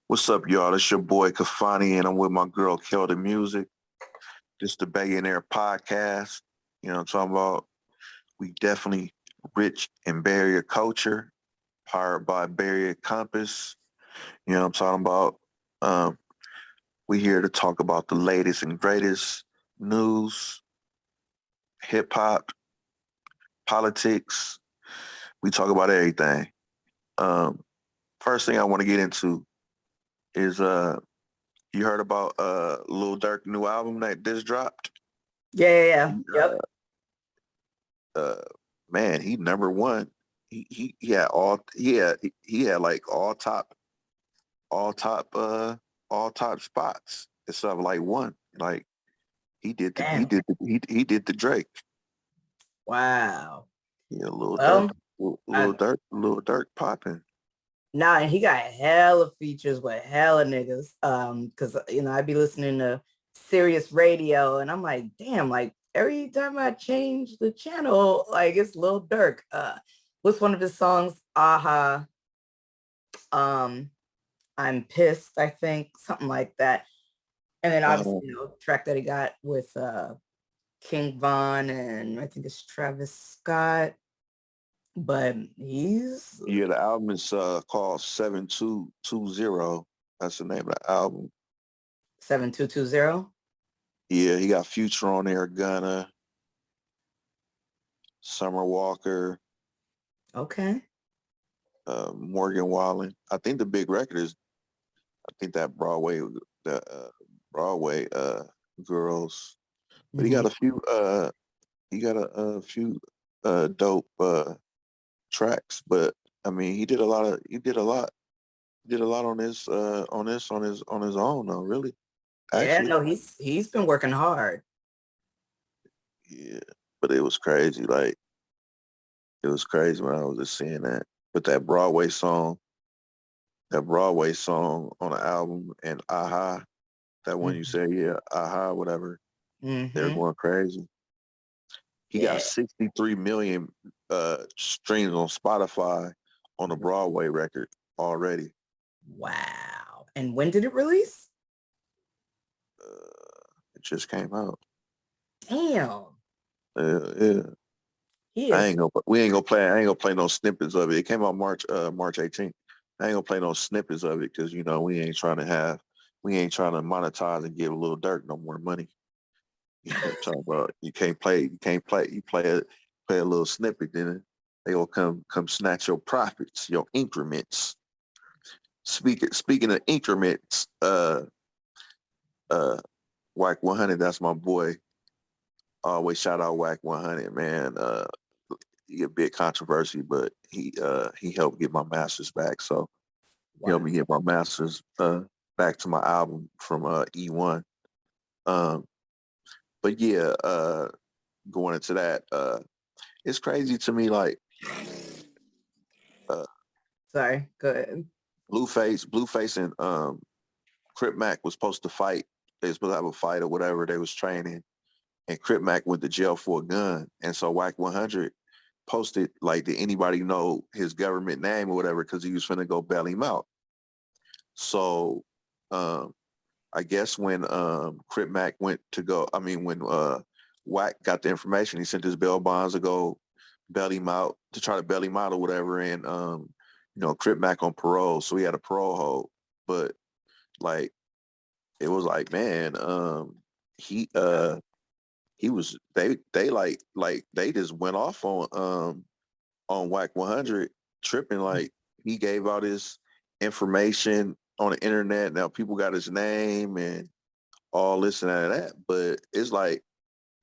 What's up, y'all? It's your boy Kafani, and I'm with my girl Keldamuzik. This the Bayonaire podcast. You know what I'm talking about? We definitely rich in BayArea culture, powered by BayAreaCompass. You know what I'm talking about? Um, we here to talk about the latest and greatest news, hip hop, politics. We talk about everything. Um, First thing I want to get into is you heard about Lil Durk new album that just dropped? Yeah. Yep. Uh, uh, man, he number one. He had he had like all top all top spots instead of like one. Like Damn. he did the Drake. Wow. Yeah, little Dirk, Well, I Little Dirk popping. nah, and he got hella features with hella niggas. Because I'd be listening to Sirius Radio, and I'm like, damn, like every time I change the channel, like it's Lil Durk. What's one of his songs? Aha. Um, I'm pissed. I think something like that. And then obviously, Uh, track that he got with King Von and I think it's Travis Scott. But he's yeah, the album is called 7220. That's the name of the album. 7220. Yeah, he got Future on there, Gunna, Summer Walker, Okay. Morgan Wallen. I think the big record is I think that the Broadway girls. But Mm-hmm. he got a few dope tracks. But I mean, he did a lot on on his own though. Really, Yeah, actually, no, he's been working hard. yeah. But it was crazy. Like it was crazy when I was just seeing that. But that Broadway song on the album, and Aha, that one you Mm-hmm. said, yeah, Aha, whatever. They're Mm-hmm. going crazy. He got Yeah. 63 million streams on Spotify on the Broadway record already. Wow. And when did it release? It just came out. Damn. Yeah. He is. We ain't gonna play. I ain't gonna play no snippets of it. It came out March 18th. I ain't gonna play no snippets of it because we ain't trying to monetize and give a little dirt no more money. You know what I'm talking about? You can't play. You play a little snippet, then they will come snatch your profits, your increments. Speaking of increments, uh, Wack 100, that's my boy. Always shout out Wack 100, man. He a bit controversy, but he helped get my masters back. So he Wow. helped me get my masters back to my album from E1. Um, but yeah, going into that, it's crazy to me like uh, Sorry. Go ahead. Blueface and Crip Mack was supposed to fight. They was supposed to have a fight or whatever. They was training, and Crip Mack went to jail for a gun. And so Wack 100 posted like, did anybody know his government name or whatever? Because he was finna go bail him out. So um, I guess when Crip Mack went to go, I mean when Wack got the information, he sent his bail bonds to go bail him out to try to bail him out or whatever. And Crip Mack on parole, so he had a parole hold. But like it was like, man, he he was they just went off on Wack 100 tripping, like he gave out his information on the internet. Now people got his name and all this and that, but it's like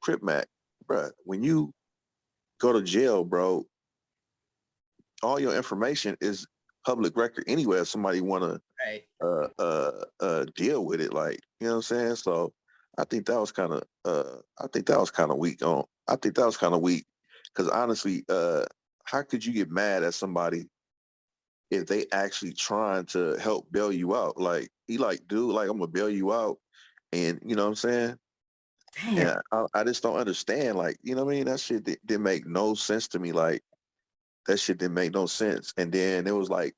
Crip Mack, bro. When you go to jail, bro, all your information is public record anyway. If somebody want to Right. deal with it, like, you know what I'm saying? So I think that was kind of I think that was kind of weak on. I think that was kind of weak because honestly, how could you get mad at somebody if they actually trying to help bail you out? Like he like, dude, like I'm gonna bail you out, and you know what I'm saying? Damn. And I just don't understand. Like, you know what I mean? That shit didn't make no sense to me. Like that shit didn't make no sense. And then it was like,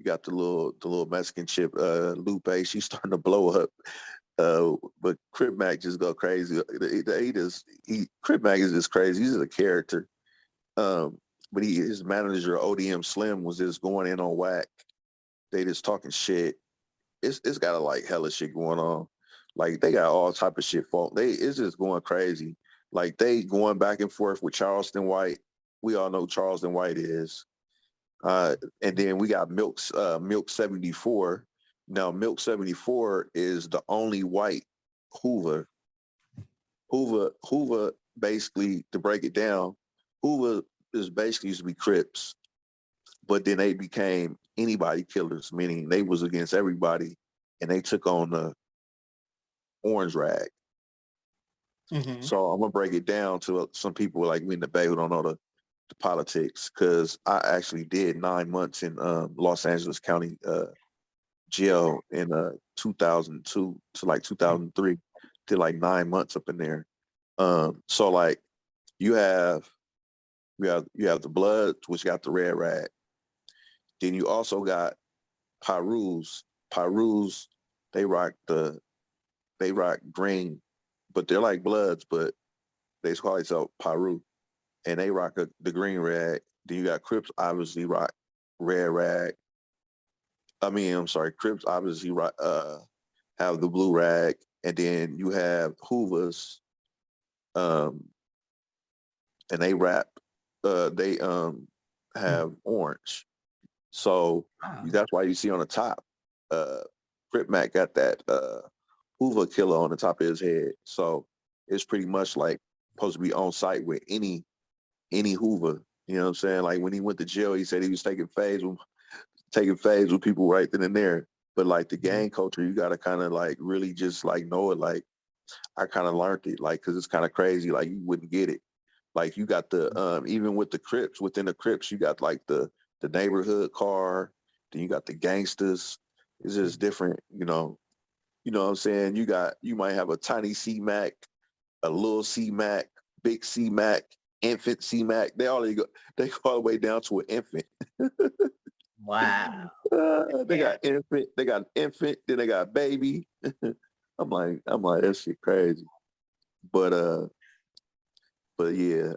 You got the little Mexican chip, Lupe. She's starting to blow up. But Crip Mack just go crazy. Crip Mack is just crazy. He's a character. But his manager ODM Slim was just going in on Wack. They just talking shit. It's got a like hella shit going on. Like they got all type of shit fault. It's just going crazy. Like they going back and forth with Charleston White. We all know who Charleston White is. And then we got Milk 74. Now Milk 74 is the only white Hoover. Hoover basically, to break it down, Hoover is basically used to be Crips, but then they became anybody killers, meaning they was against everybody, and they took on the orange rag. Mm-hmm. So I'm gonna break it down to some people like me in the Bay who don't know the politics, because I actually did 9 months in Los Angeles County jail in 2002 to like 2003. Did like 9 months up in there. So like you have the Bloods, which got the red rag. Then you also got Pyrus. Pyrus, they rock green, but they're like Bloods, but they call themselves Pyru, and they rock the green rag. Then you got Crips, obviously rock red rag. I'm sorry, Crips obviously rock, have the blue rag, and then you have Hoovers, and they rap, they have orange. So that's why you see on the top, Crip Mack got that Hoover killer on the top of his head. So it's pretty much like supposed to be on site with any Hoover. You know what I'm saying? Like when he went to jail, he said he was taking phase with people right then and there. But like the gang culture, you gotta kind of like really just like know it. Like I kind of learned it, like because it's kind of crazy. Like you wouldn't get it. Like you got the even with the Crips, within the Crips, you got like the neighborhood car. Then you got the gangsters. It's just different, you know. You know what I'm saying? You might have a tiny C Mac, a little C Mac, big C Mac, infant C Mac. They go all the way down to an infant. Wow. They got infant, then they got baby. I'm like, that shit crazy. But yeah,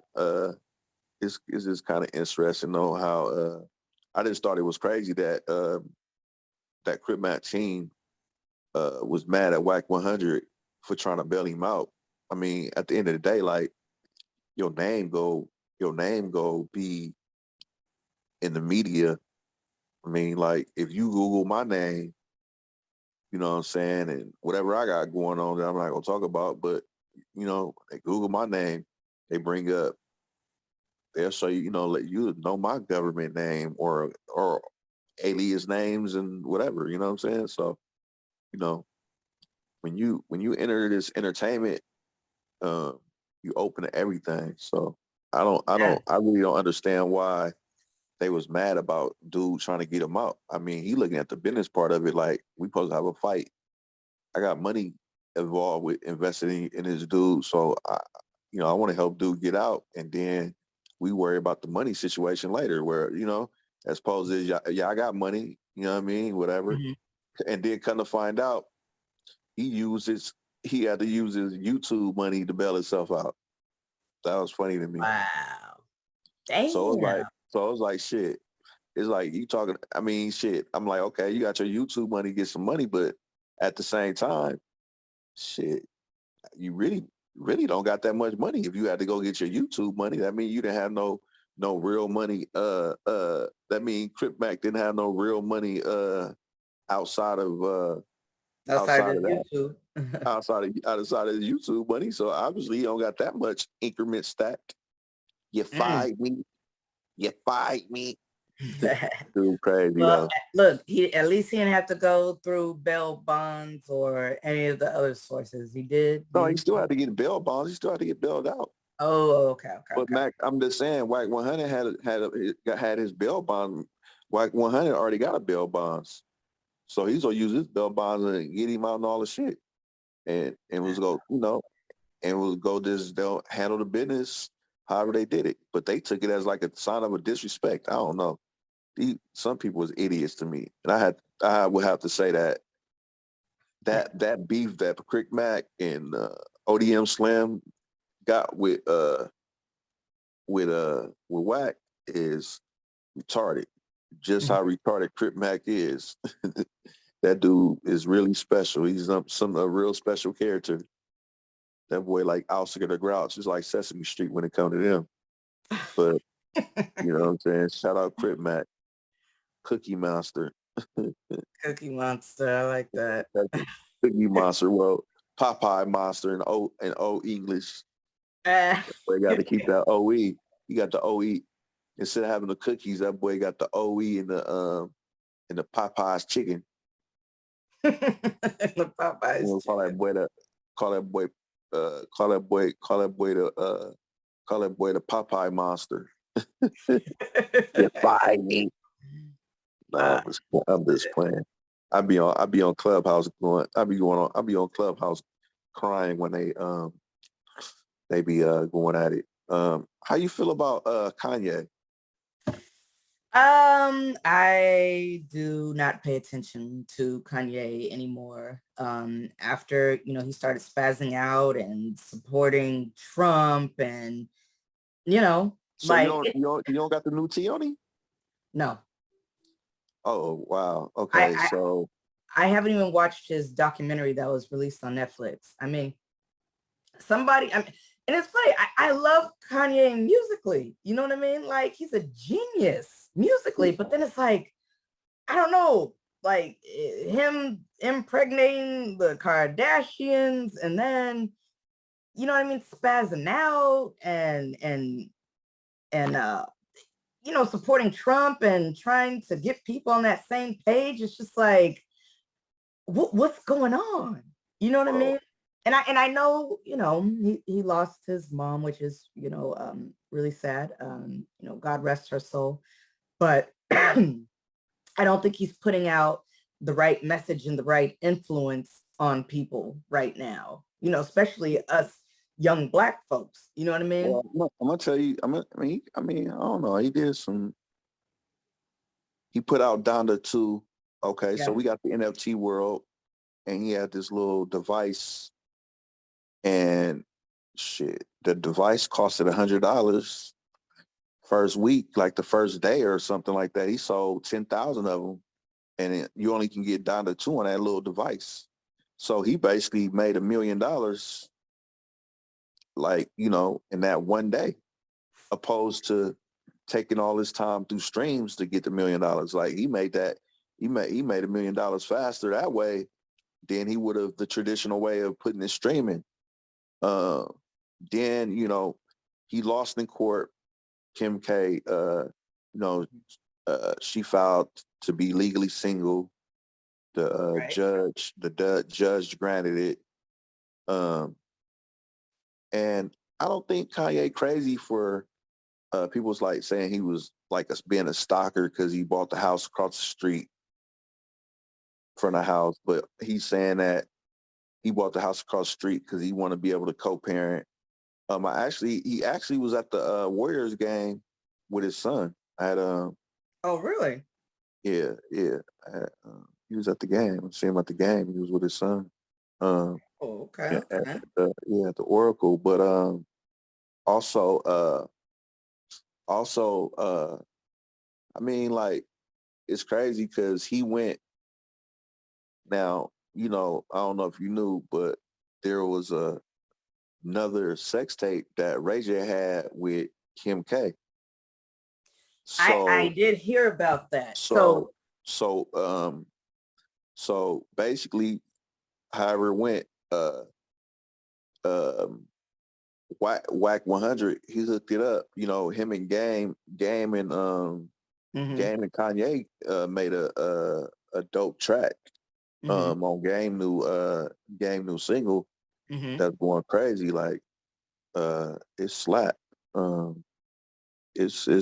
it's just kind of interesting though how I just thought it was crazy that that Crip Mack team was mad at Wack100 for trying to bail him out. I mean, at the end of the day, like your name go be in the media. I mean, like if you Google my name, you know what I'm saying, and whatever I got going on that I'm not gonna talk about, but you know, they Google my name, they bring up, they'll show you, you know, let you know my government name or alias names and whatever, you know what I'm saying? So, you know, when you enter this entertainment, you open to everything. So I really don't understand why they was mad about dude trying to get him out. I mean, he looking at the business part of it like we supposed to have a fight. I got money involved with investing in this dude, so I want to help dude get out, and then we worry about the money situation later. Where as opposed to yeah, I got money, you know what I mean, whatever, and then come to find out he had to use his YouTube money to bail himself out. That was funny to me. Wow. Damn. So it was like shit. It's like you talking. I mean, shit. I'm like, okay, you got your YouTube money, get some money, but at the same time, shit, you really don't got that much money. If you had to go get your YouTube money, that means you didn't have no real money. That means Crip Mack didn't have no real money. Outside of that. YouTube. outside of YouTube money. So obviously you don't got that much increment stacked. You fired me. You fired me. Dude, crazy though. Look, he at least he didn't have to go through bail bonds or any of the other sources. He did. No, he still had to get bail bonds. He still had to get bailed out. Oh, okay. But Mac, I'm just saying, Wack100 had his bail bond. Wack100 already got a bail bonds, so he's gonna use his bail bonds and get him out and all the shit. And was go, and was go just they'll handle the business however they did it. But they took it as like a sign of a disrespect. I don't know. some people was idiots to me, and I would have to say that beef that Crip Mack and ODM Slam got with Wack is retarded. Just how retarded Crip Mack is. That dude is really special. He's a real special character. That boy like Alcika the Grouch. It's like Sesame Street when it comes to them. But you know what I'm saying? Shout out Crip Mack, Cookie Monster. Cookie Monster, I like that. Cookie Monster. Well, Popeye Monster in O English. Boy got to keep that OE. He got the OE. Instead of having the cookies, that boy got the OE and the Popeye's chicken. The Popeyes. You know, call that boy the Popeye Monster. Defy me. Nah, I'm just playing. I be on Clubhouse I be on Clubhouse crying when they be going at it. How you feel about Kanye? I do not pay attention to Kanye anymore. After, he started spazzing out and supporting Trump and, So like you don't got the new tea on him? No. Oh wow. Okay. So I haven't even watched his documentary that was released on Netflix. I mean, and it's funny, I love Kanye musically. You know what I mean? Like, he's a genius musically, but then it's like, I don't know, like him impregnating the Kardashians and then, you know what I mean, spazzing out and supporting Trump and trying to get people on that same page. It's just like, what's going on? You know what I mean? And I know, he lost his mom, which is, really sad. God rest her soul. But I don't think he's putting out the right message and the right influence on people right now, especially us young Black folks. You know what I mean? Well, I'm gonna tell you, I don't know. He put out Donda 2. Okay, so we got the NFT world, and he had this little device, and shit, the device costed $100 first week, like the first day or something like that. He sold 10,000 of them, and you only can get Donda 2 on that little device. So he basically made $1 million, like, in that one day, opposed to taking all this time through streams to get the $1 million. Like, he made $1 million faster that way than he would have the traditional way of putting it streaming. Then, he lost in court. Kim K, she filed to be legally single. The judge granted it. And I don't think Kanye crazy for people's like saying he was like being a stalker because he bought the house across the street from the house, but he's saying that he bought the house across the street because he wanted to be able to co-parent. He actually was at the Warriors game with his son. I had oh, really? Yeah. He was at the game. I see him at the game. He was with his son. Okay. At the Oracle. But also, I mean, like, it's crazy because he went. Now, I don't know if you knew, but there was another sex tape that Ray J had with Kim K. So I did hear about that. So basically, however it went, Wack100, he hooked it up. Him and Game and Game and Kanye made a dope track on Game new single that's going crazy. Like, it's slap. It's a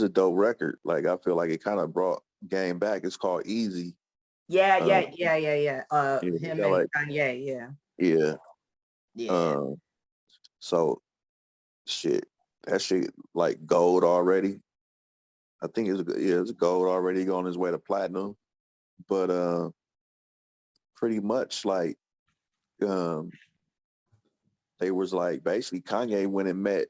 dope record. Like, I feel like it kind of brought Game back. It's called Easy. Yeah. Him and Kanye, yeah. So shit, that shit like gold already. I think it's gold already on his way to platinum. But pretty much like um they was like basically Kanye went and met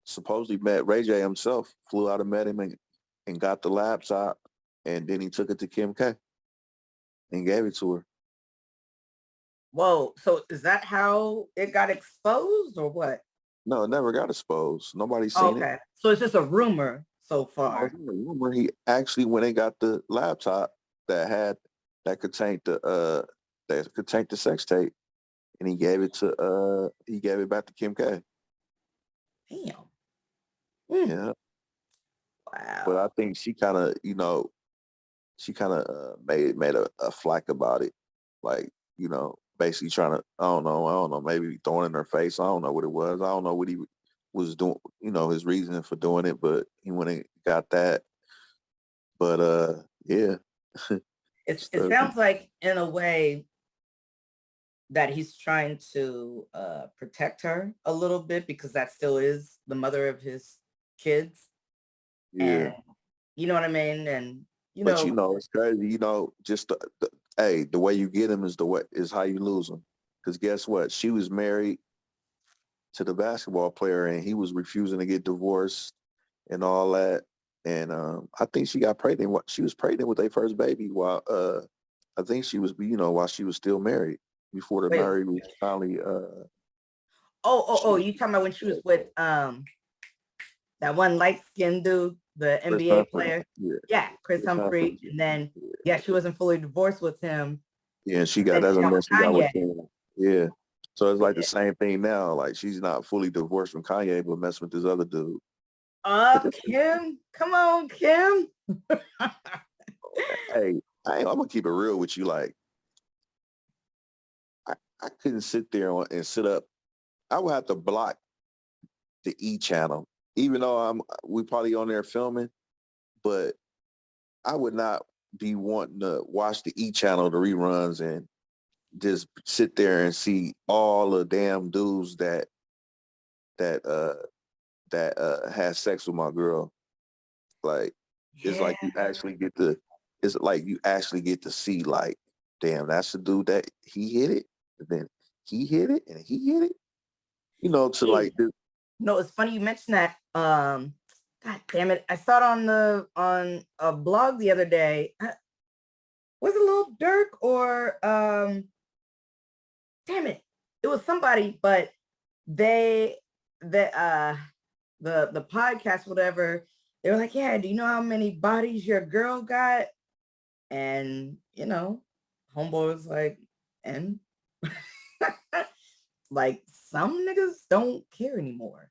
supposedly met Ray J himself, flew out and met him and got the laptop, and then he took it to Kim K and gave it to her. Whoa. So is that how it got exposed or what? No, it never got exposed. Nobody's seen it. Okay. So it's just a rumor so No, far. it's not a rumor. He actually went and got the laptop that contained the sex tape, and he gave it back to Kim K. Damn. Yeah. But I Wow. think she kind of, made a flack about it, like, basically trying to, I don't know, maybe throwing in her face. I don't know what it was. I don't know what he was doing, his reason for doing it, but he went and got that. But yeah. It sounds like in a way that he's trying to protect her a little bit because that still is the mother of his kids. Yeah. And you know what I mean? And But it's crazy. Just the way you get him is how you lose him. Because guess what? She was married to the basketball player, and he was refusing to get divorced and all that. And I think she got pregnant. She was pregnant with their first baby while I think she was, while she was still married before the wait, marriage was finally. you talking about when she was with that one light skinned dude, the Chris NBA Humphrey. player? Yeah, Yeah, Chris Humphrey. And then she wasn't fully divorced with him. Yeah, she got that. Then She got with Kanye. Kanye. Yeah. So it's like the same thing now. Like she's not fully divorced from Kanye, but messing with this other dude. Kim, come on, Kim. Hey, I'm gonna keep it real with you. Like, I couldn't sit there and sit up. I would have to block the E channel, even though we probably on there filming, but I would not be wanting to watch the E channel, the reruns, and just sit there and see all the damn dudes that has sex with my girl. Like, it's like you actually get to see, like, damn, that's the dude that he hit it, and then he hit it, and he hit it. Like this. No, it's funny you mentioned that. God damn it. I saw it on a blog the other day. Was it Lil Durk or damn it. It was somebody, but the podcast, whatever, they were like, yeah, do you know how many bodies your girl got? And homeboy was like, and like some niggas don't care anymore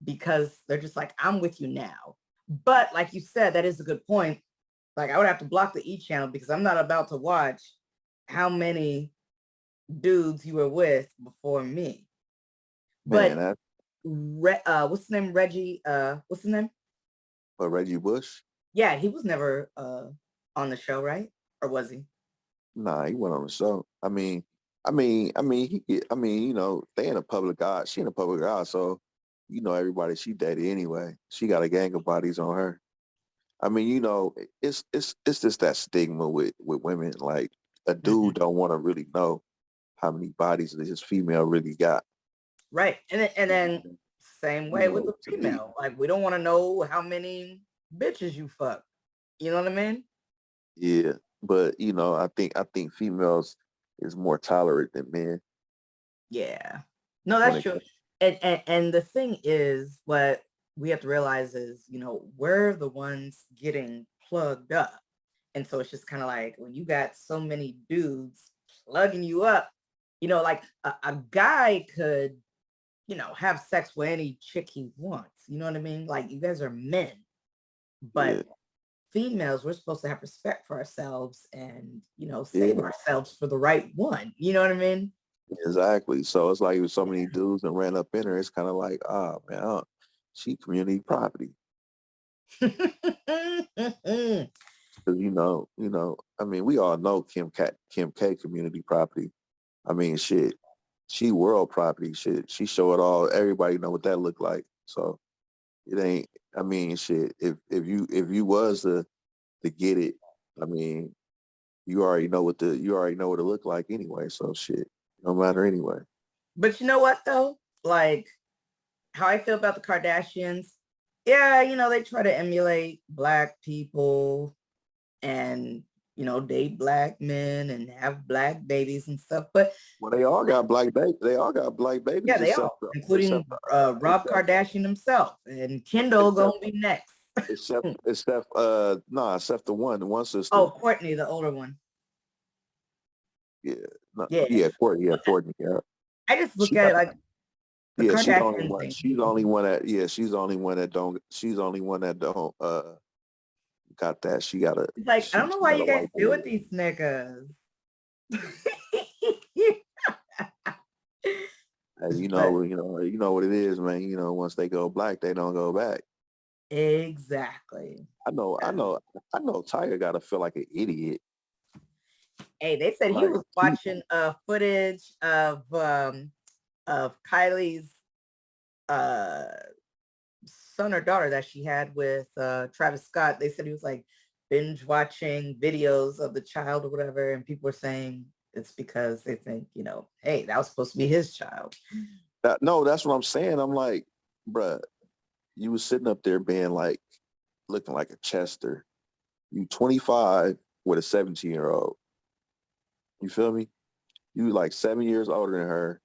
because they're just like, I'm with you now. But like you said, that is a good point. Like I would have to block the E channel because I'm not about to watch how many dudes you were with before me. Man, but what's his name? Reggie, what's his name? Reggie Bush? Yeah, he was never on the show, right? Or was he? Nah, he went on the show. They in a public eye. She in a public eye, so everybody she dated anyway. She got a gang of bodies on her. It's just that stigma with women. Like a dude don't want to really know how many bodies that his female really got. Right. And then same way with the female. Like we don't want to know how many bitches you fuck. You know what I mean? Yeah. But I think females is more tolerant than men. Yeah. No, that's true. And the thing is, what we have to realize is, we're the ones getting plugged up. And so it's just kind of like when you got so many dudes plugging you up, like a guy could, have sex with any chick he wants. You know what I mean? Like you guys are men. But females, we're supposed to have respect for ourselves and, save ourselves for the right one. You know what I mean? Exactly. So it's like with so many dudes that ran up in her, it's kind of like, oh man, she community property. Because we all know Kim K community property. Shit. she world property. Shit, she show it all. Everybody know what that look like. So it ain't. I mean, shit. If you was to get it, I mean, you already know what it look like anyway. So shit, no matter anyway. But you know what though? Like how I feel about the Kardashians. Yeah, they try to emulate Black people and, date Black men and have Black babies and stuff. But Well, they all got black babies. They all got black babies, yeah, they all, including Rob Kardashian himself. And Kendall except, gonna be next. except the one sister. Oh, Courtney, the older one. Yeah, no, Yeah. Courtney. Yeah, I just look at it like the yeah. She's the Kardashians only one. thing. She's the only one that. Yeah, she's the only one that don't. She's the only one that don't. Got that. She got a. It's like, I don't know why you guys do with baby. these niggas. You know what it is, man. Once they go black, they don't go back. Exactly. I know. Tiger got to feel like an idiot. Hey, they said he was watching footage of Kylie's son or daughter that she had with Travis Scott. They said he was like binge watching videos of the child or whatever, and people were saying it's because they think, hey, that was supposed to be his child. No, that's what I'm saying. I'm like, bruh, you was sitting up there being like, looking like a Chester. You 25 with a 17-year-old. You feel me? You like 7 years older than her.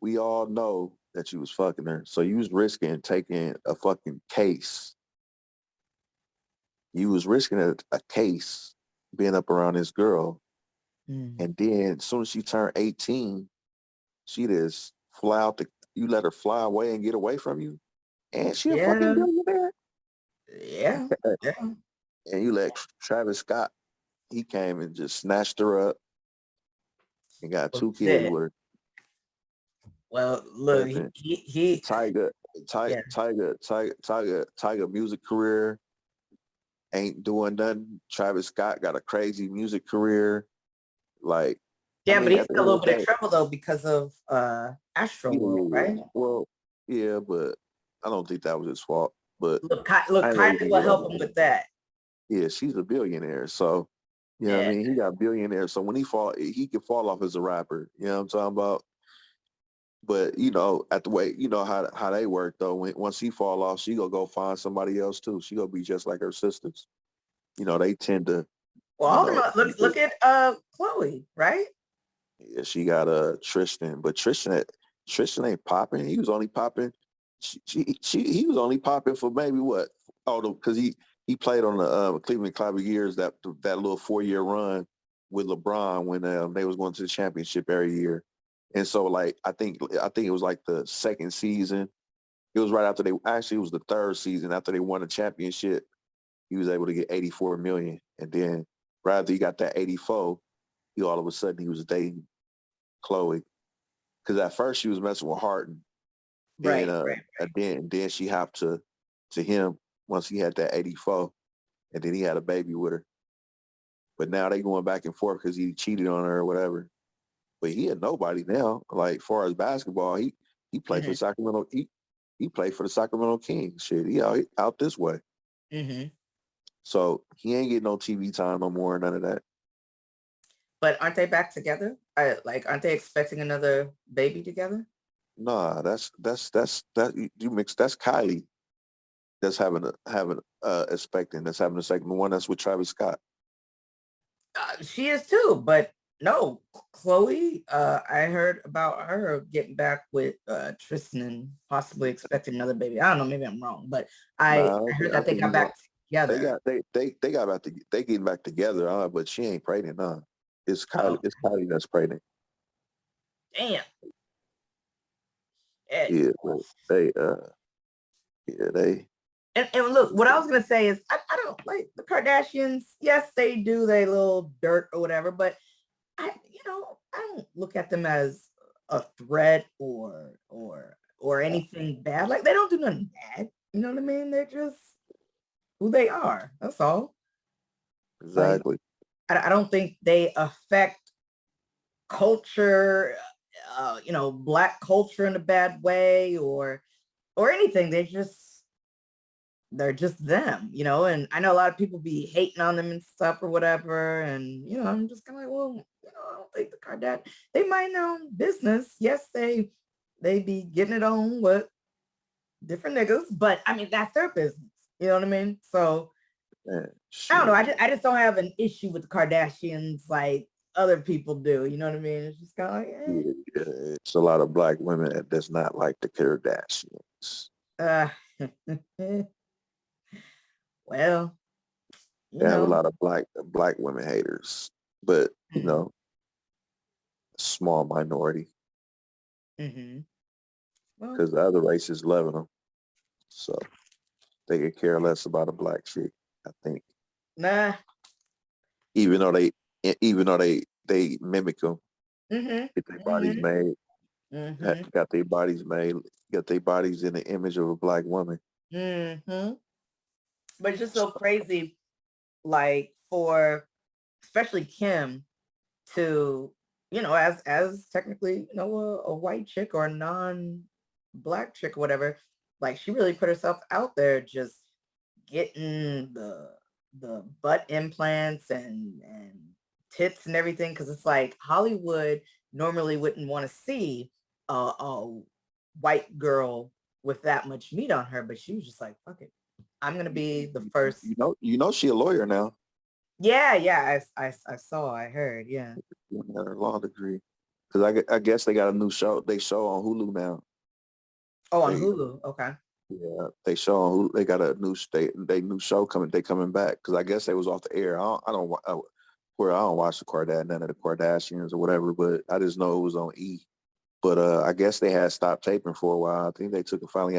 We all know that you was fucking her. So you was risking taking a fucking case. You was risking a case being up around this girl. And then as soon as she turned 18, she just fly out you let her fly away and get away from you. And she a fucking billionaire. Yeah. And you let Travis Scott, he came and just snatched her up and got 2 kids with her. Well, look, he Tiger music career ain't doing nothing. Travis Scott got a crazy music career. Like, but he's in a little bit of trouble though because of Astroworld, right? Well, yeah, but I don't think that was his fault. But look, Kanye will help him with that. Yeah, she's a billionaire, so what I mean, he got billionaires. So when he can fall off as a rapper. You know what I'm talking about? But at the way how they work though, once he fall off, she gonna go find somebody else too. She gonna be just like her sisters. They tend to. Well, look at Chloe, right? Yeah, she got Tristan, but Tristan ain't popping. He was only popping. He was only popping for maybe what? Oh, because he played on the Cleveland Cavaliers that little 4-year run with LeBron when they was going to the championship every year. And so, like, I think it was like the second season. It was right after it was the third season after they won the championship. He was able to get $84 million. And then right after he got that 84, all of a sudden he was dating Chloe. Because at first she was messing with Harden. Right. And then she hopped to him once he had that 84. And then he had a baby with her. But now they going back and forth because he cheated on her or whatever. But he had nobody now. Like, as far as basketball, he played for Sacramento. He played for the Sacramento Kings. Shit, he out this way. So he ain't getting no TV time no more. None of that. But aren't they back together? Aren't they expecting another baby together? Nah, that's you mix. That's Kylie. That's expecting. That's having a second one. That's with Travis Scott. She is too, but no, Chloe, I heard about her getting back with Tristan and possibly expecting another baby. I don't know, maybe I'm wrong, but I heard that they got back together. They got back they getting back together, but she ain't pregnant, nah. It's Kylie, it's Kylie that's pregnant. Damn. Yeah, they And look, what I was gonna say is I don't like the Kardashians. Yes, they do their little dirt or whatever, but I don't look at them as a threat or anything bad. Like, they don't do nothing bad. You know what I mean? They're just who they are. That's all. Exactly. Like, I don't think they affect culture Black culture in a bad way or anything. They're just them, and I know a lot of people be hating on them and stuff or whatever. And, I'm just kind of like, well, I don't think the Kardashians, they mind their own business. Yes, they be getting it on with different niggas, but I mean, that's their business. You know what I mean? So I don't know. I just don't have an issue with the Kardashians like other people do. You know what I mean? It's just kind of like, It's a lot of black women that does not like the Kardashians. Well, They have a lot of black women haters, but small minority. Because the other races loving them, so they could care less about a black chick, I think. Nah. Even though they mimic them, get their bodies made, got their bodies made, got their bodies in the image of a black woman. But it's just so crazy, like for especially Kim to, as technically, a white chick or a non-black chick or whatever, like she really put herself out there just getting the butt implants and tits and everything, because it's like Hollywood normally wouldn't want to see a white girl with that much meat on her, but she was just like, fuck it, I'm gonna be the first. She a lawyer now. Yeah, I saw, I heard, yeah. Got her law degree. Because I guess they got a new show. They show on Hulu now. Oh, on Hulu, okay. Yeah, they show on Hulu. They got a new new show coming. They coming back because I guess they was off the air. I don't watch none of the Kardashians or whatever, but I just know it was on E. But I guess they had stopped taping for a while. I think they took a break.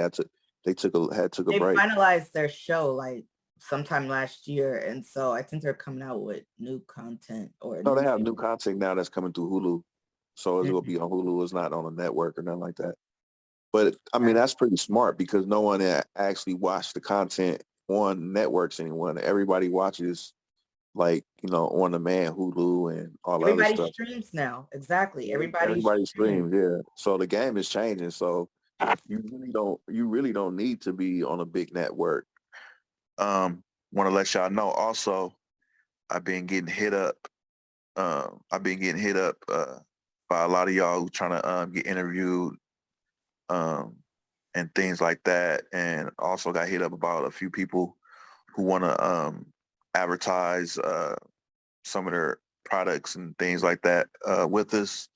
They finalized their show like sometime last year, and so I think they're coming out with new content. They have new content now that's coming through Hulu, so it's gonna be on Hulu. It's not on a network or nothing like that. But I mean, that's pretty smart because no one actually watched the content on networks anymore. Everybody watches like, on demand, Hulu and all other stuff. Everybody streams now. Exactly. Everybody streams. Yeah. So the game is changing. So you really don't need to be on a big network. Want to let y'all know also, I've been getting hit up. By a lot of y'all who trying to get interviewed and things like that. And also got hit up about a few people who want to advertise some of their products and things like that with us.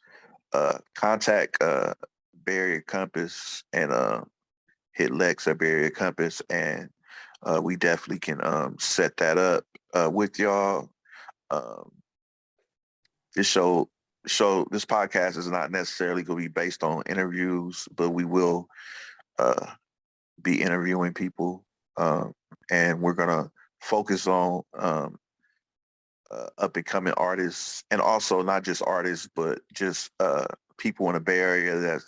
Contact BayAreaCompass and hit Lex at BayAreaCompass, and we definitely can set that up with y'all. This podcast is not necessarily going to be based on interviews, but we will be interviewing people, and we're going to focus on up and coming artists, and also not just artists, but just people in the Bay Area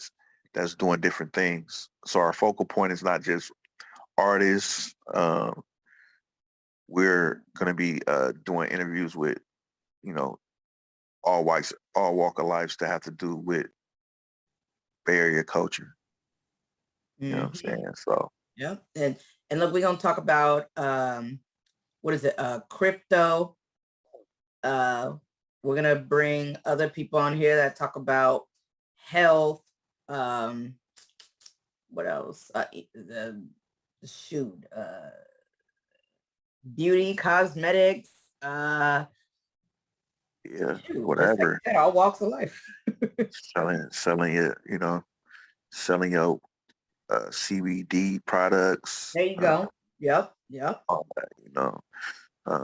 that's doing different things. So our focal point is not just artists. We're going to be doing interviews with, all walk of lives that have to do with Bay Area culture. You know what I'm saying? So yeah, and look, we're gonna talk about what is it? Crypto. We're gonna bring other people on here that talk about health. What else? Beauty, cosmetics. whatever. Like all walks of life. selling it, selling your CBD products. There you go. Yep. All that,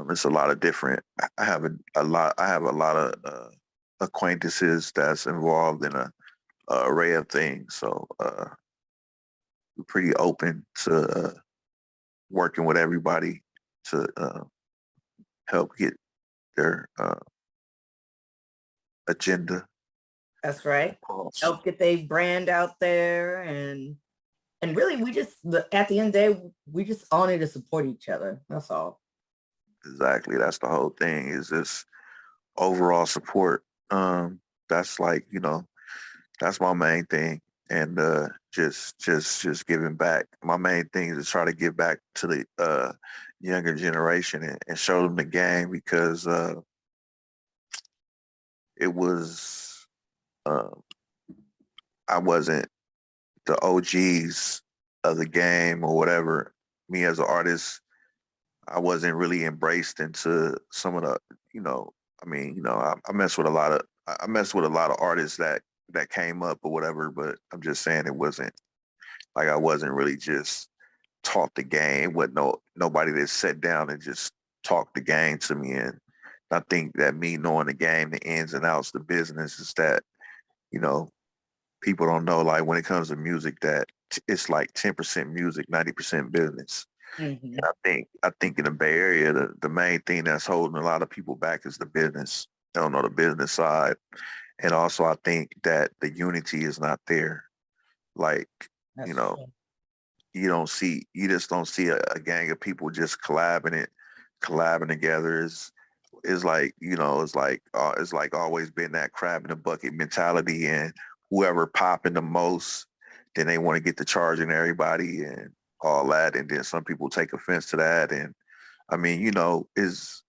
it's a lot of different. I have a lot of acquaintances that's involved in a array of things. So we're pretty open to working with everybody to help get their agenda. That's right. Help get their brand out there, and really, we just at the end of the day, we just all need to support each other. That's all. Exactly. That's the whole thing. Is this overall support? That's like, That's my main thing. And just giving back. My main thing is to try to give back to the younger generation and show them the game because it was I wasn't the OGs of the game or whatever. Me as an artist, I wasn't really embraced into some of the, I mean, I mess with a lot of I mess with a lot of artists that came up or whatever, but I'm just saying it wasn't like I wasn't really just taught the game. With nobody that sat down and just talked the game to me. And I think that me knowing the game, the ins and outs, the business is that, you know, people don't know like when it comes to music that it's like 10% music, 90% business. Mm-hmm. And I think in the Bay Area, the main thing that's holding a lot of people back is the business. They don't know the business side. And also I think that the unity is not there. Like, you That's know, true. you just don't see a gang of people just collabing together. Is like, it's like always been that crab in the bucket mentality, and whoever popping the most, then they want to get the charging everybody and all that. And then some people take offense to that. And I mean, is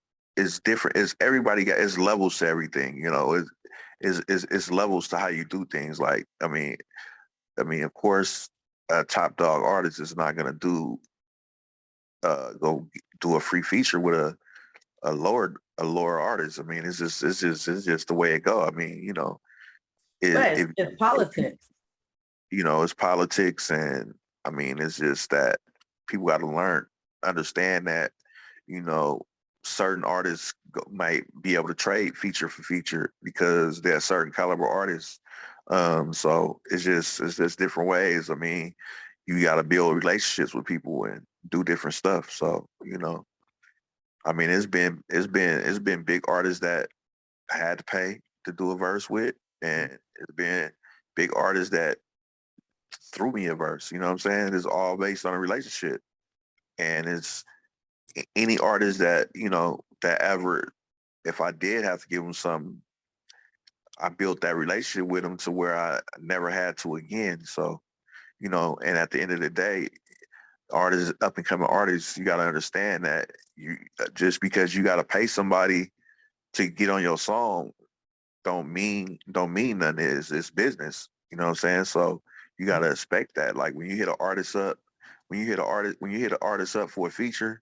different. It's everybody got it's levels to everything, it's levels to how you do things. Like, I mean, of course, a top dog artist is not gonna go do a free feature with a lower artist. I mean, it's just the way it go. I mean, But if it's if politics. it's politics, and I mean, it's just that people got to understand that, you know, certain artists might be able to trade feature for feature because they're certain caliber artists. So it's just different ways. I mean, you got to build relationships with people and do different stuff. So, I mean, it's been big artists that I had to pay to do a verse with, and it's been big artists that threw me a verse. You know what I'm saying? It's all based on a relationship, and it's any artist that that ever, if I did have to give them something, I built that relationship with them to where I never had to again. So, and at the end of the day, artists, up and coming artists, you got to understand that you just because you got to pay somebody to get on your song don't mean nothing. It's business. You know what I'm saying? So you got to expect that. Like when you hit an artist up, when you hit an artist up for a feature,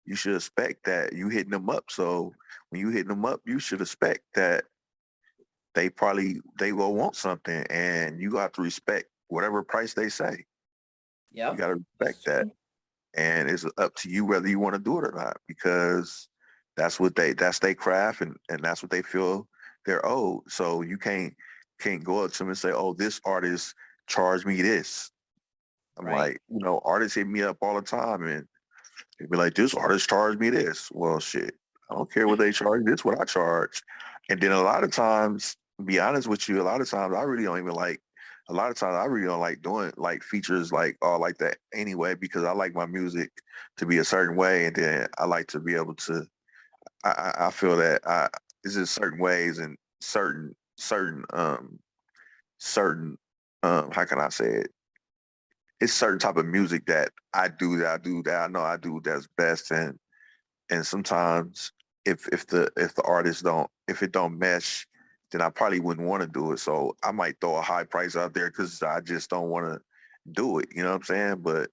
you should expect that you hitting them up. So when you hitting them up, you should expect that they will want something, and you got to respect whatever price they say. You Yep. got to That's respect that, true. and it's up to you whether you want to do it or not, because that's their craft, and that's what they feel they're owed. So you can't go up to them and say, oh, this artist charged me this. I'm Right. like, artists hit me up all the time, and they'd be like, this artist charged me this. Well, shit, I don't care what they charge. This what I charge. And then a lot of times, to be honest with you, a lot of times I really don't like doing like features like all like that anyway, because I like my music to be a certain way. And then I like to be able to, I feel that it's just certain ways and certain, how can I say it? It's certain type of music that that I know I do that's best. And sometimes if the artist don't if it don't mesh, then I probably wouldn't want to do it. So I might throw a high price out there because I just don't want to do it. You know what I'm saying? But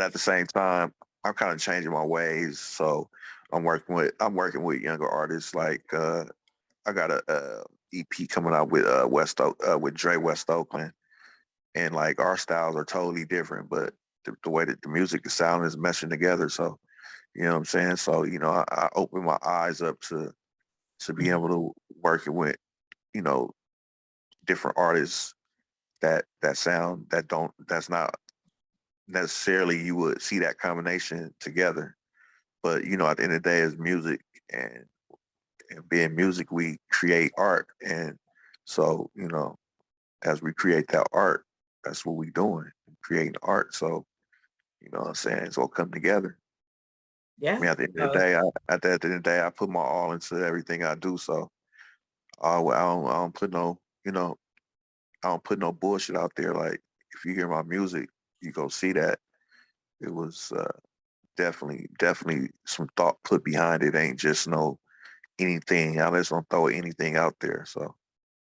at the same time, I'm kind of changing my ways. So I'm working with younger artists. Like I got a EP coming out with with Dre West Oakland, and like our styles are totally different, but the way that the music, the sound is meshing together. So you know what I'm saying? So, I open my eyes up to be able to working with, you know, different artists that sound that's not necessarily you would see that combination together. But, at the end of the day it's music, and being music we create art. And so, as we create that art, that's what we doing, creating art. So, you know what I'm saying? It's all come together. I Yeah. mean, at the end of the So day, I put my all into everything I do. So I don't put no, I don't put no bullshit out there. Like if you hear my music, you go see that it was definitely some thought put behind it. Ain't just no anything. I just don't throw anything out there. So,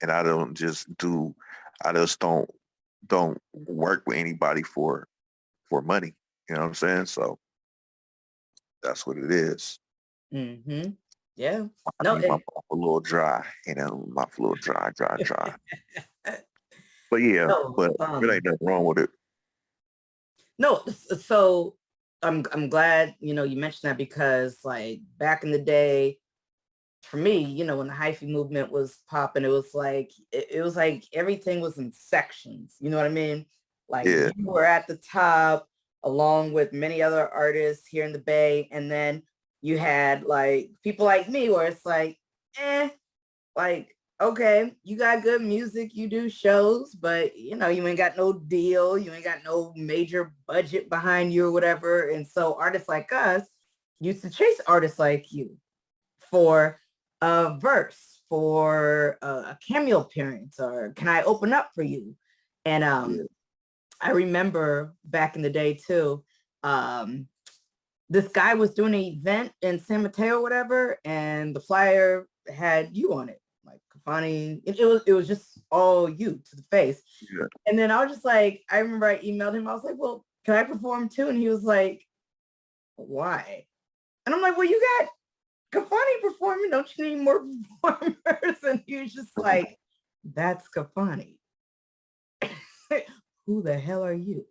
and I just don't work with anybody for money. You know what I'm saying? So that's what it is. Mm-hmm. Yeah. I No, mean, my mouth a little dry, you know, my mouth a little dry. But yeah, no, but there ain't nothing wrong with it. no. So I'm glad, you mentioned that, because like back in the day, for me, when the hyphy movement was popping, it was like everything was in sections. You know what I mean? Like Yeah, you were at the top along with many other artists here in the Bay, and then you had like people like me where it's like, like, okay, you got good music, you do shows, but you ain't got no deal, you ain't got no major budget behind you or whatever. And so artists like us used to chase artists like you for a verse, for a cameo appearance, or can I open up for you? And yeah, I remember back in the day too, this guy was doing an event in San Mateo, whatever, and the flyer had you on it, like Kafani. It was just all you to the face. yeah. And then I was just like, I remember I emailed him. I was like, well, can I perform too? And he was like, why? And I'm like, well, you got Kafani performing. Don't you need more performers? And he was just like, that's Kafani. Who the hell are you?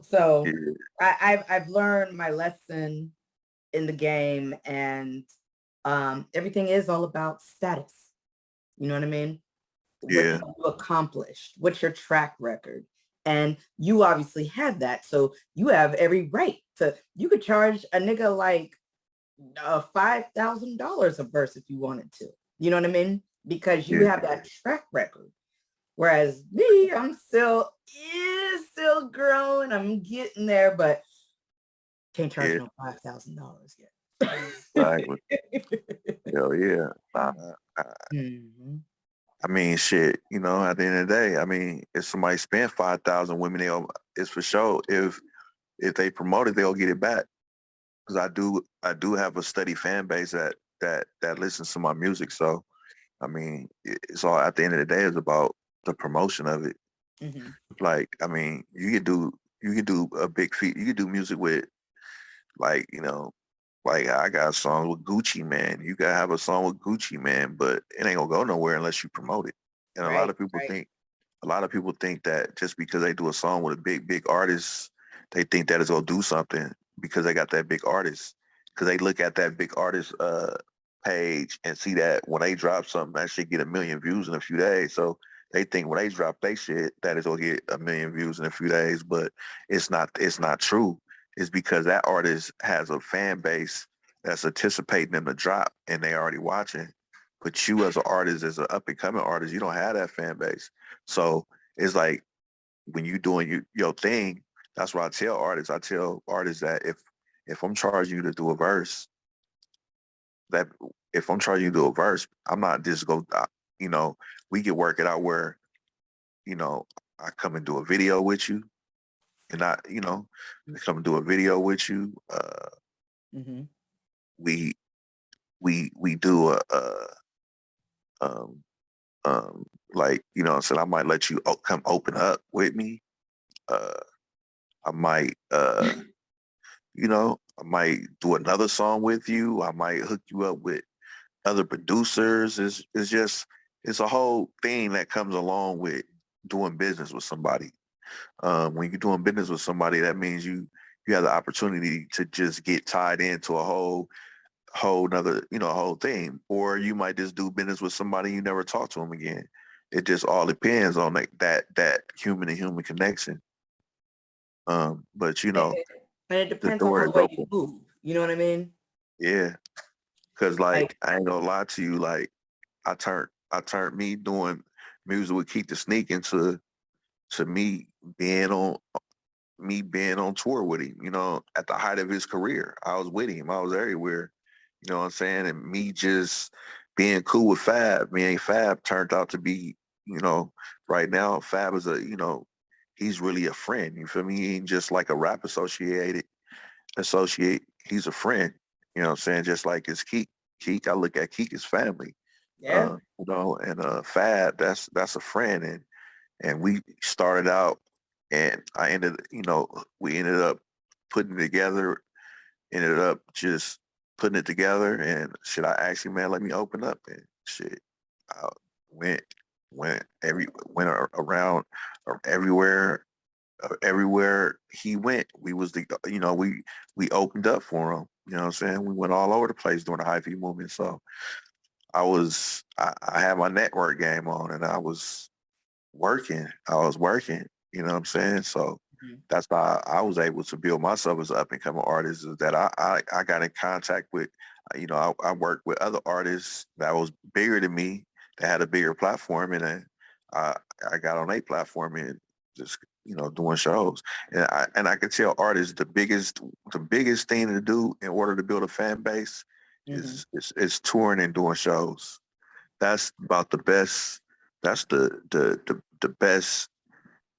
So Yeah, I've learned my lesson in the game, and everything is all about status. You know what I mean? What yeah, have you accomplished? What's your track record? And you obviously had that, so you have every right to. You could charge a nigga like $5,000 a verse if you wanted to. You know what I mean? Because you yeah, have that track record. Whereas me, I'm still growing. I'm getting there, but can't charge yeah. no $5,000 yet. Exactly. Hell yeah. Nah, Mhm. I mean, shit. You know, at the end of the day, I mean, if somebody spent 5,000 women, it's for sure. If they promote it, they'll get it back. Because I do have a steady fan base that listens to my music. So I mean, it's all at the end of the day is about the promotion of it. Mhm. Like, I mean, you could do a big feat. You could do music with like, like I got a song with Gucci Man. You gotta have a song with Gucci Man, but it ain't gonna go nowhere unless you promote it. And a lot Right, of people right. think that just because they do a song with a big artist, they think that it's gonna do something because they got that big artist. Because they look at that big artist page and see that when they drop something, that shit get a million views in a few days. So they think when they drop they shit that it's gonna get a million views in a few days, but it's not true. It's because that artist has a fan base that's anticipating them to drop and they already watching. But you as an artist, as an up and coming artist, you don't have that fan base. So it's like when you doing your thing, that's what I tell artists. I tell artists that if I'm charging you to do a verse, that if I'm charging you to do a verse, I'm not just you know, we can work it out where, you know, I come and do a video with you and I come and do a video with you. Mhm. We we do um like, I said, I might let you come open up with me. Uh, I might, I might do another song with you. I might hook you up with other producers. It's a whole thing that comes along with doing business with somebody. When you're doing business with somebody, that means you have the opportunity to just get tied into a whole nother, whole thing. Or you might just do business with somebody you never talk to them again. It just all depends on that human to human connection. But And it the depends on door the is way you open. move. You know what I mean? Yeah. Cause Like, like I ain't gonna lie to you, like I turned me doing music with Keith the Sneak to me being on tour with him, at the height of his career. I was with him. I was everywhere. You know what I'm saying? And me just being cool with Fab, me and Fab turned out to be, you know, right now Fab is a, he's really a friend. You feel me? He ain't just like a rap associate. He's a friend. You know what I'm saying? Just like his Keek. Keek, I look at Keek as family. Yeah. And Fab, that's a friend, and we started out, and we ended up putting it together, ended up just putting it together, and shit, I asked him, man, let me open up, and shit, I went around everywhere. Everywhere he went, we was we opened up for him. You know what I'm saying? We went all over the place during the hyphy movement. So I had my network game on, and I was working. You know what I'm saying? So Mhm. that's how I was able to build myself as an up and coming artist. Is that I got in contact with, I worked with other artists that was bigger than me, that had a bigger platform, and then I I got on a platform and just doing shows. And I could tell artists the biggest thing to do in order to build a fan base Mhm. is touring and doing shows. That's about the best. That's the best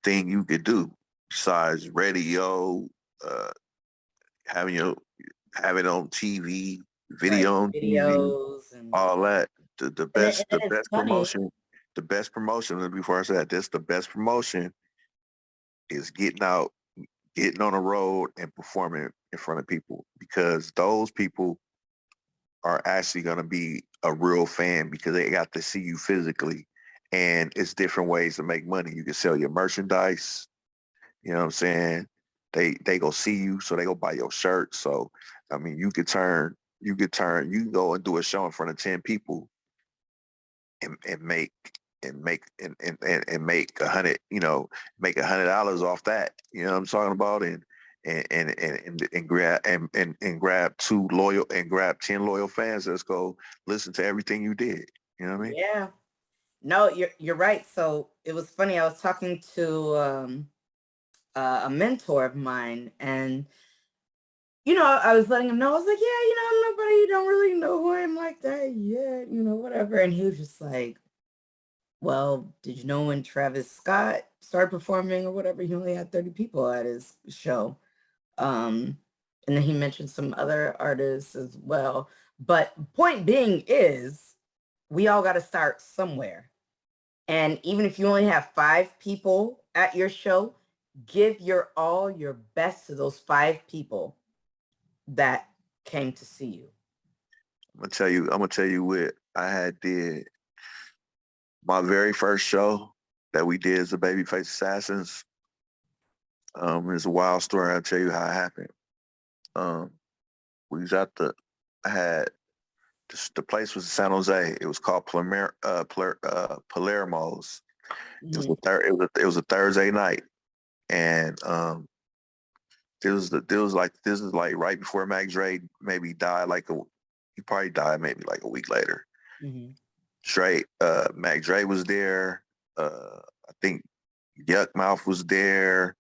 thing you could do besides radio, uh, having your have it on TV, Right. video on TV, Videos all that. The and best the it's best funny. promotion, the best promotion. And before I said that, this the best promotion is getting out, getting on the road, and performing in front of people, because those people are actually going to be a real fan because they got to see you physically. And it's different ways to make money. You can sell your merchandise. You know what I'm saying? They go see you, so they go buy your shirt. So I mean, you can go and do a show in front of 10 people and make make $100 off that. You know what I'm talking about? And grab 10 loyal fans. Let's go listen to everything you did. You know what I mean? Yeah. No, you're right. So it was funny. I was talking to a mentor of mine, and I was letting him know. I was like, yeah, nobody don't really know him like that yet, whatever. And he was just like, well, did you know when Travis Scott started performing or whatever, he only had 30 people at his show. And then he mentioned some other artists as well. But point being is, we all got to start somewhere. And even if you only have 5 people at your show, give your best to those 5 people that came to see you. I'm gonna tell you what I had did. My very first show that we did as the Babyface Assassins. It's a wild story. I'll tell you how it happened. Um, we was at I had the place was in San Jose. It was called Palermo's. Mhm. It was a Thursday night, and this is like right before Mac Dre maybe died. He probably died maybe like a week later. Mhm. Mac Dre was there. I think Yuck Mouth was there.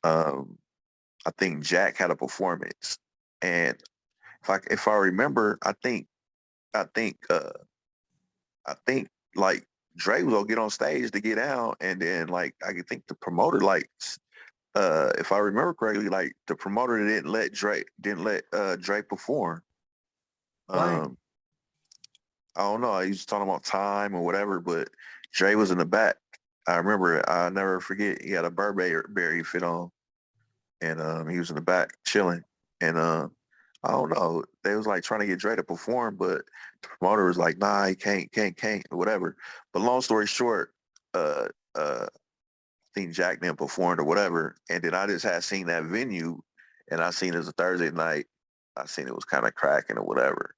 Um, I think Jack had a performance, and if I remember, I think I think like Dre was gonna get on stage to get out, and then like I could think the promoter if I remember correctly, like the promoter didn't let Dre perform. Why? Um, I don't know. He was talking about time or whatever, but Dre was in the back. I remember it. I'll never forget. He had a Burberry fit on, and he was in the back chilling. And I don't know. They was like trying to get Dre to perform, but the promoter was like, "Nah, he can't, or whatever." But long story short, uh, I think Jack then performed or whatever, and then I just had seen that venue, and I seen it was a Thursday night. I seen it was kind of cracking or whatever.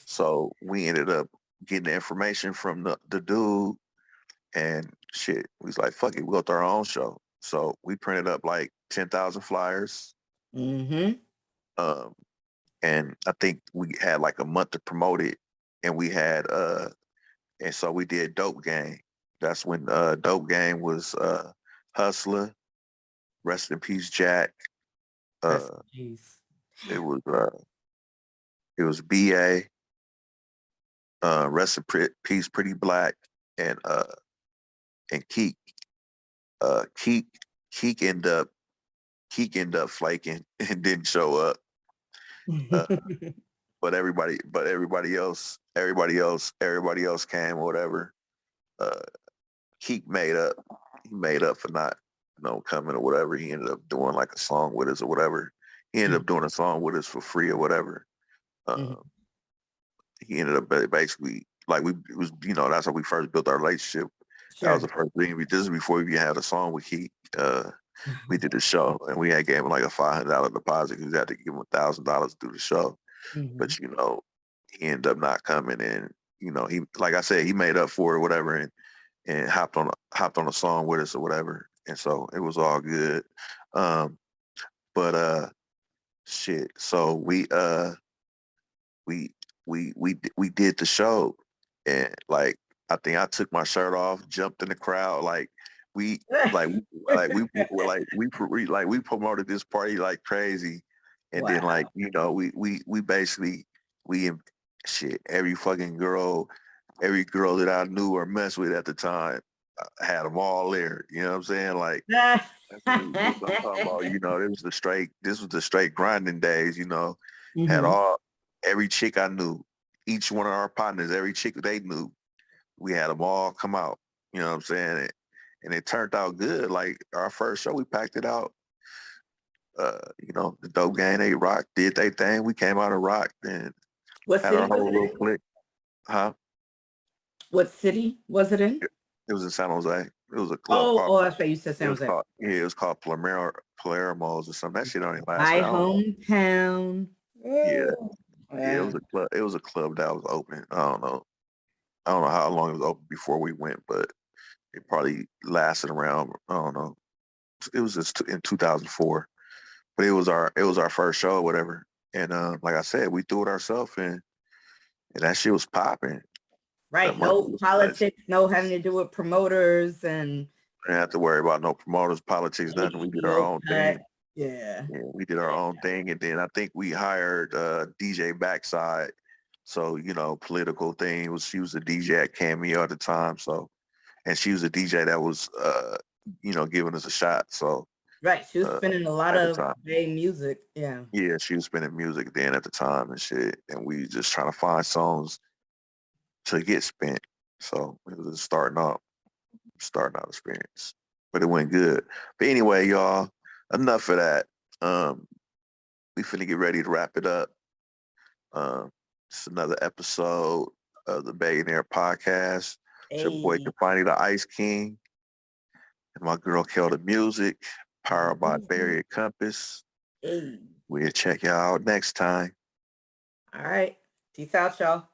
So we ended up getting the information from the dude, and shit, we was like, fuck it, we'll throw our own show. So we printed up like 10,000 flyers. Mm-hmm. Um, and I think we had like a month to promote it. And and so we did Dope Gang. That's when Dope Gang was Hustler, Rest in Peace Jack. Rest Uh, in peace. it was BA, Rest in Peace Pretty Black, and and Keek Keek ended up flaking and didn't show up. But everybody else came or whatever. Uh, Keek made up. He made up for not, coming or whatever. He ended up doing like a song with us or whatever. He ended up doing a song with us for free or whatever. He ended up basically like it was, that's how we first built our relationship. That was the first thing. This is before we had a song with Keek. We did the show and we had gave him like a $500 deposit. We had to give him $1,000 to do the show. But he ended up not coming, and he, like I said, he made up for it or whatever, and hopped on a song with us or whatever, and so it was all good. But shit. So we did the show, and like I think I took my shirt off, jumped in the crowd, like we we promoted this party like crazy, and then like we basically we shit every girl that I knew or messed with at the time, I had them all there. You know what I'm saying? Like that's what I'm talking about. This was the straight grinding days. Had every chick I knew, each one of our partners, every chick they knew, we had them all come out. You know what I'm saying? And it turned out good. Like our first show, we packed it out. The Dope Gang, they rocked, did their thing. We came out and rocked and what had city our whole was little it clique. Huh? What city was it in? It was in San Jose. It was a club called. Oh, that's right. You said San Jose. It was called Palermo's or something. That shit only lasted. My hometown. Yeah. Yeah, it was a club. It was a club that was open. I don't know how long it was open before we went, but it probably lasted around. I don't know. It was just in 2004, but it was our first show or whatever. And like I said, we threw it ourselves, and that shit was popping. Right. No politics, no having to do with promoters, and didn't have to worry about no promoters, politics, nothing. We did our own thing. Yeah, we did our own thing, and then I think we hired DJ Backside. So political thing. She was a DJ at Cameo at the time. So, and she was a DJ that was giving us a shot. So right, she was spinning a lot of Bay music. Yeah, she was spinning music then at the time and shit, and we just trying to find songs to get spent. So it was a starting out experience, but it went good. But anyway, y'all, enough of that. We finna get ready to wrap it up. It's another episode of the Bayonaire podcast. It's your boy Kafani the Ice King and my girl Keldamuzik, powered by BayAreaCompass. We'll check y'all out next time. All right. Peace out, y'all.